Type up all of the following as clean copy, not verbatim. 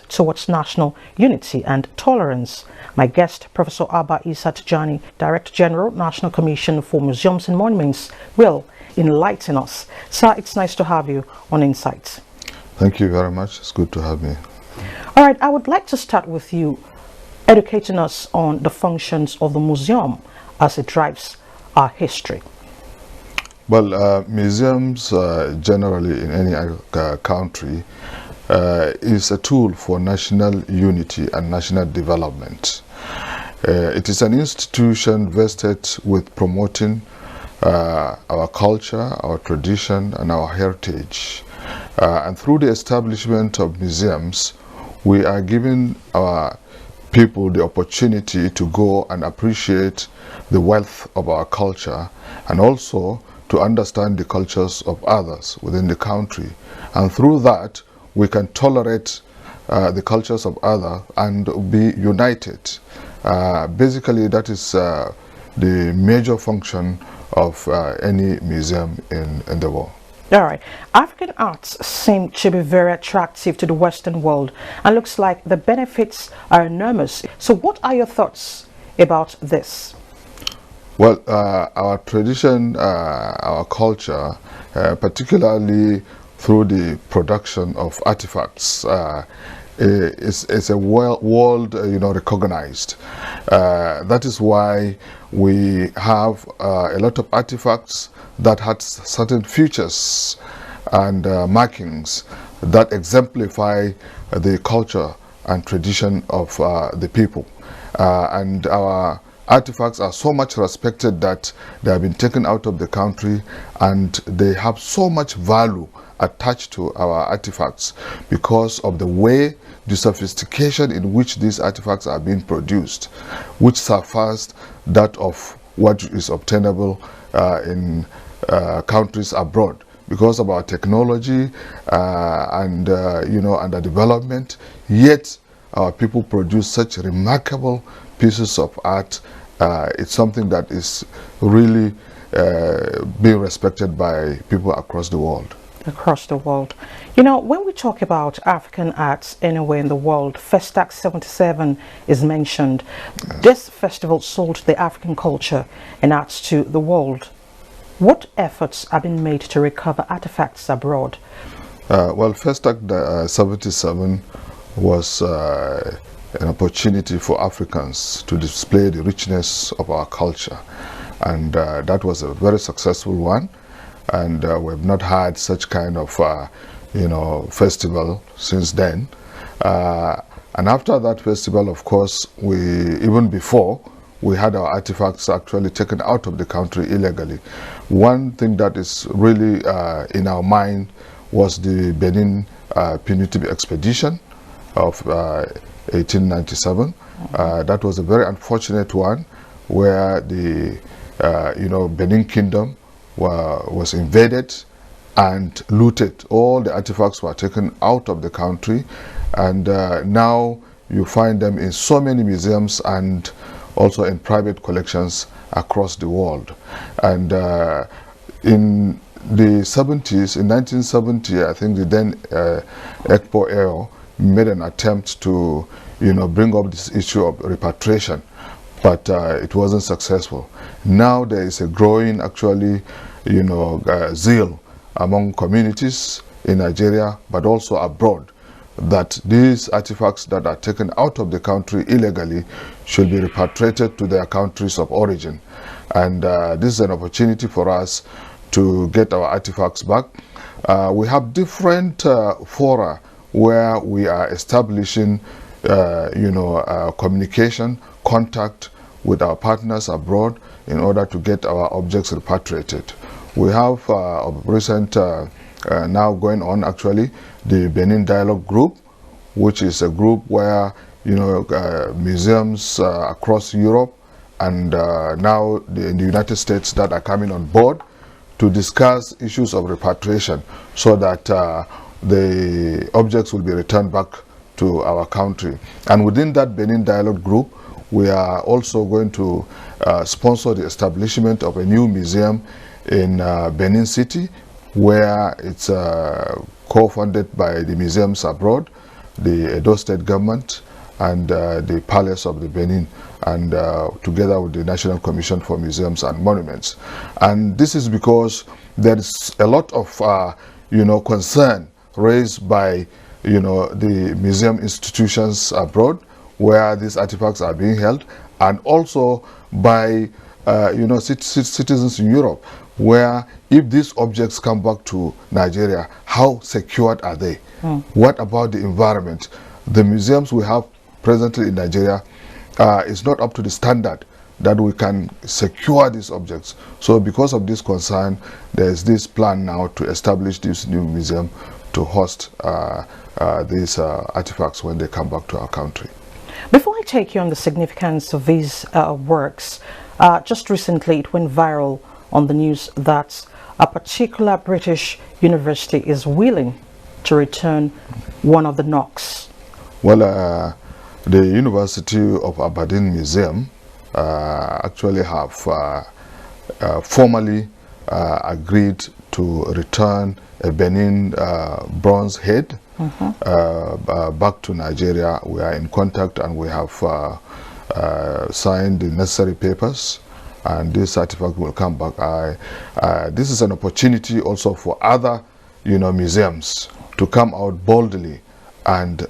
towards national unity and tolerance. My guest, Professor Abba Issa Tijani, Director General, National Commission for Museums and Monuments, will enlighten us. Sir, it's nice to have you on Insights. Thank you very much. It's good to have me. All right, I would like to start with you educating us on the functions of the museum as it drives our history. Well, museums generally in any country is a tool for national unity and national development. It is an institution vested with promoting our culture, our tradition, and our heritage. And through the establishment of museums, we are giving our people the opportunity to go and appreciate the wealth of our culture, and also to understand the cultures of others within the country. And through that, we can tolerate the cultures of others and be united. Basically, that is the major function of any museum in the world. All right. African arts seem to be very attractive to the Western world, and looks like the benefits are enormous. So what are your thoughts about this? Well, our tradition, our culture, particularly through the production of artifacts, is a world recognized. That is why we have a lot of artifacts that had certain features and markings that exemplify the culture and tradition of the people. And our artifacts are so much respected that they have been taken out of the country, and they have so much value attached to our artifacts because of the way, the sophistication in which these artifacts are being produced, which surpassed that of what is obtainable in countries abroad. Because of our technology and the development, yet our people produce such remarkable pieces of art. It's something that is really being respected by people across the world. Across the world. You know, when we talk about African arts anywhere in the world, Festac 77 is mentioned. This festival sold the African culture and arts to the world. What efforts have been made to recover artifacts abroad? Well, Festac 77 was an opportunity for Africans to display the richness of our culture, and that was a very successful one. And we've not had such kind of festival since then. And after that festival, of course, even before, we had our artifacts actually taken out of the country illegally. One thing that is really in our mind was the Benin Punitive Expedition of 1897. That was a very unfortunate one, where the Benin Kingdom was invaded and looted. All the artifacts were taken out of the country, and now you find them in so many museums and also in private collections across the world. And in the 70s, in 1970, I think the then Ekpo Eo made an attempt to bring up this issue of repatriation, but it wasn't successful. Now there is a growing zeal among communities in Nigeria, but also abroad, that these artifacts that are taken out of the country illegally should be repatriated to their countries of origin. And this is an opportunity for us to get our artifacts back. We have different fora where we are establishing communication, contact with our partners abroad in order to get our objects repatriated. We have of recent now going on actually the Benin Dialogue Group, which is a group where museums across Europe and now in the United States that are coming on board to discuss issues of repatriation, so that the objects will be returned back to our country. And within that Benin Dialogue Group, we are also going to sponsor the establishment of a new museum in Benin City, where it's co-funded by the museums abroad. the Edo State government and the Palace of the Benin, and together with the National Commission for Museums and Monuments. And this is because there is a lot of concern raised by the museum institutions abroad where these artifacts are being held, and also by citizens in Europe, where if these objects come back to Nigeria, how secured are they? What about the environment? The museums we have presently in Nigeria is not up to the standard that we can secure these objects. So because of this concern, there is this plan now to establish this new museum to host these artifacts when they come back to our country. Before I take you on the significance of these works, just recently it went viral on the news that a particular British university is willing to return one of the knocks. Well, the University of Aberdeen Museum actually have formally agreed to return a Benin bronze head back to Nigeria. We are in contact and we have signed the necessary papers, and this artifact will come back. This is an opportunity also for other museums to come out boldly and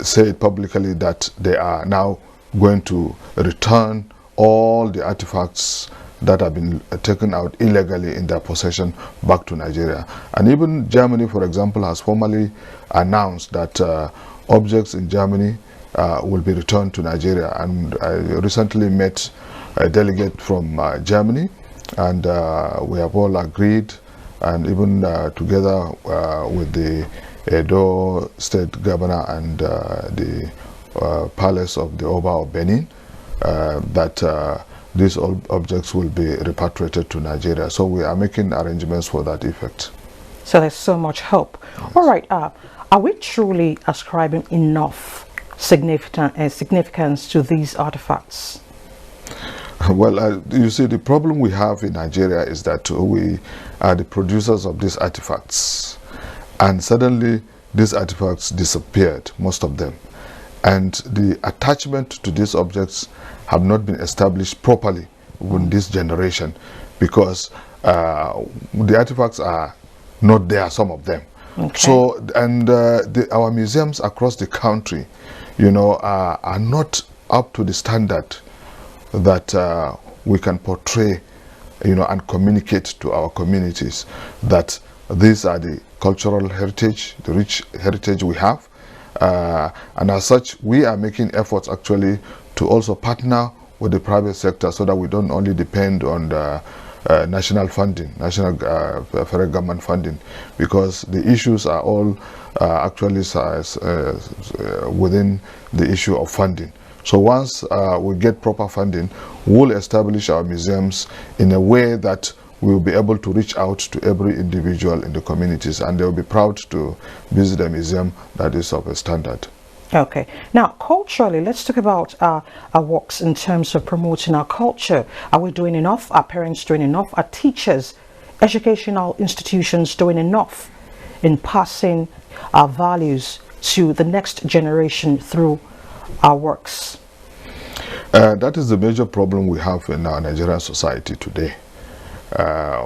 say publicly that they are now going to return all the artifacts that have been taken out illegally in their possession back to Nigeria. And even Germany, for example, has formally announced that objects in Germany will be returned to Nigeria. And I recently met a delegate from Germany, and we have all agreed, and even together with the Edo State Governor and the Palace of the Oba of Benin, that these objects will be repatriated to Nigeria. So we are making arrangements for that effect. So there's so much hope. Yes. All right, are we truly ascribing enough significance to these artifacts? Well, you see, the problem we have in Nigeria is that we are the producers of these artifacts, and suddenly these artifacts disappeared, most of them. And the attachment to these objects have not been established properly in this generation, because the artifacts are not there, some of them. Okay. So, and our museums across the country, are not up to the standard that we can portray, and communicate to our communities that these are the cultural heritage, the rich heritage we have. And as such, we are making efforts actually to also partner with the private sector, so that we don't only depend on the national funding, national federal government funding, because the issues are all actually within the issue of funding. So once we get proper funding, we'll establish our museums in a way that we'll be able to reach out to every individual in the communities, and they'll be proud to visit a museum that is of a standard. Okay. Now, culturally, let's talk about our works in terms of promoting our culture. Are we doing enough? Are parents doing enough? Are teachers, educational institutions doing enough in passing our values to the next generation through our works? That is the major problem we have in our Nigerian society today.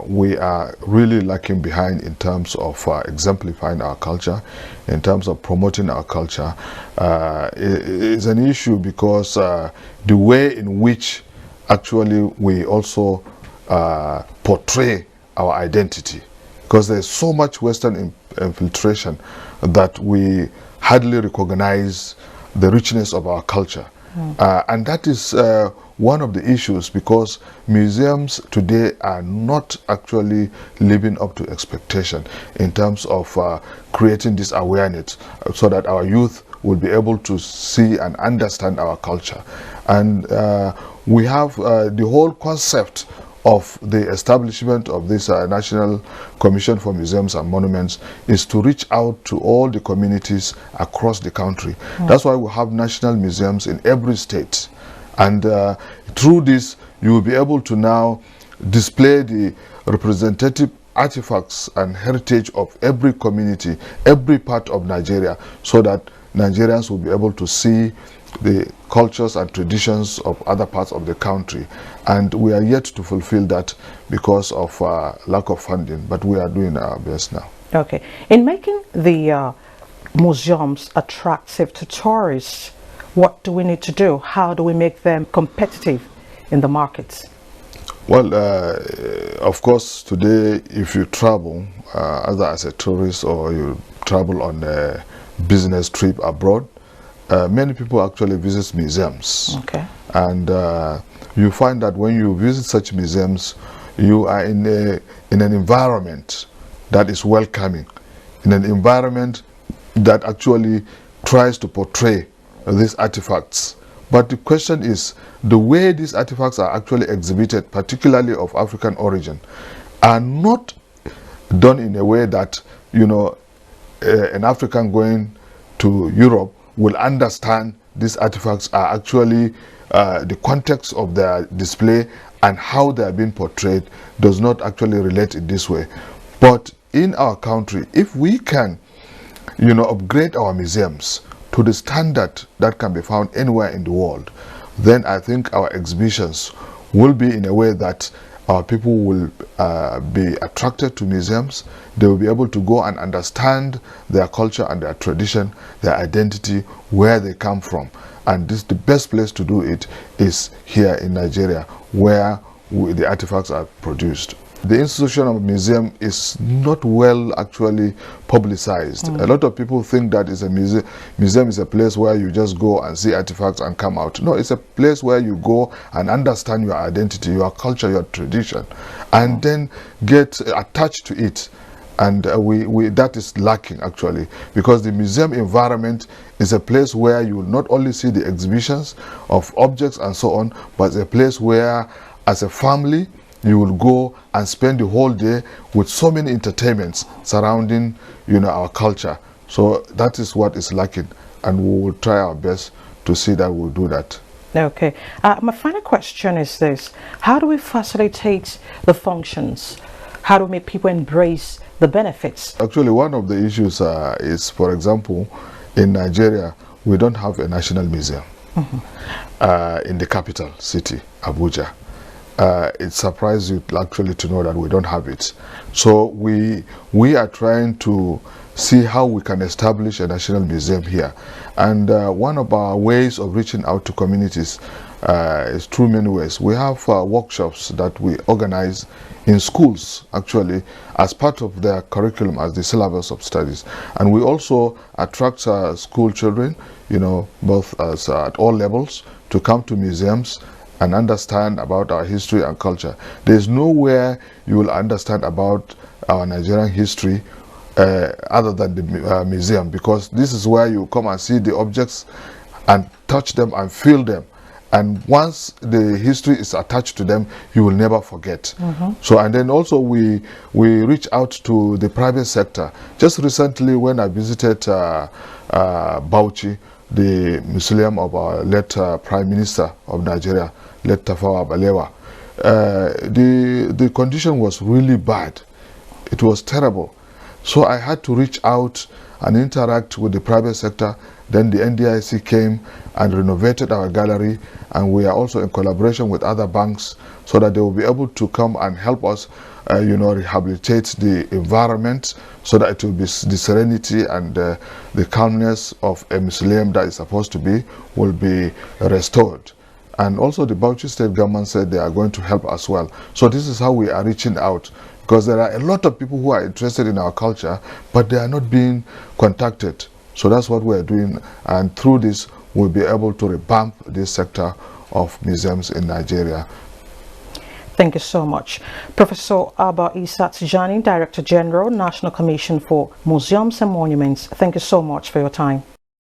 We are really lacking behind in terms of exemplifying our culture, in terms of promoting our culture. It's an issue because the way in which actually we also portray our identity, because there's so much Western infiltration that we hardly recognize the richness of our culture. And that is one of the issues, because museums today are not actually living up to expectation in terms of creating this awareness so that our youth will be able to see and understand our culture. And we have the whole concept of the establishment of this National Commission for Museums and Monuments is to reach out to all the communities across the country. That's why we have national museums in every state. And through this, you will be able to now display the representative artifacts and heritage of every community, every part of Nigeria, so that Nigerians will be able to see the cultures and traditions of other parts of the country. And we are yet to fulfill that because of lack of funding, but we are doing our best now. Okay. In making the museums attractive to tourists, what do we need to do? How do we make them competitive in the markets? Well, of course, today, if you travel, either as a tourist or you travel on a business trip abroad, many people actually visit museums. Okay. And you find that when you visit such museums, you are in an environment that is welcoming, in an environment that actually tries to portray these artifacts. But the question is, the way these artifacts are actually exhibited, particularly of African origin, are not done in a way that, you know, an African going to Europe will understand these artifacts are actually the context of their display and how they are being portrayed does not actually relate in this way. But in our country, if we can, you know, upgrade our museums to the standard that can be found anywhere in the world, then I think our exhibitions will be in a way that our people will be attracted to museums. They will be able to go and understand their culture and their tradition, their identity, where they come from. And this, the best place to do it is here in Nigeria, where the artifacts are produced. The institution of a museum is not well actually publicized. A lot of people think that it's a museum is a place where you just go and see artifacts and come out. No, it's a place where you go and understand your identity, your culture, your tradition, and then get attached to it. And that is lacking actually, because the museum environment is a place where you will not only see the exhibitions of objects and so on, but it's a place where as a family you will go and spend the whole day with so many entertainments surrounding, you know, our culture. So that is what is lacking, and we will try our best to see that we'll do that. Okay. My final question is this: how do we facilitate the functions? How do we make people embrace the benefits? Actually, one of the issues is, for example, in Nigeria, we don't have a national museum in the capital city, Abuja. It surprised you actually to know that we don't have it. So we are trying to see how we can establish a national museum here. And one of our ways of reaching out to communities is through many ways. We have workshops that we organize in schools, actually, as part of their curriculum, as the syllabus of studies. And we also attract school children, you know, both as at all levels, to come to museums and understand about our history and culture. There's nowhere you will understand about our Nigerian history other than the museum, because this is where you come and see the objects and touch them and feel them. And once the history is attached to them, you will never forget. So, and then also we reach out to the private sector. Just recently when I visited Bauchi, the mausoleum of our late Prime Minister of Nigeria, late Tafawa Balewa, the condition was really bad. It was terrible. So I had to reach out and interact with the private sector. Then the NDIC came and renovated our gallery, and we are also in collaboration with other banks so that they will be able to come and help us you know, rehabilitate the environment so that it will be the serenity and the calmness of a mausoleum that is supposed to be will be restored. And also the Bauchi State government said they are going to help as well. So this is how we are reaching out, because there are a lot of people who are interested in our culture, but they are not being contacted. So that's what we are doing, and through this we'll be able to revamp this sector of museums in Nigeria. Thank you so much. Professor Abba Isa Tijani, Director General, National Commission for Museums and Monuments. Thank you so much for your time.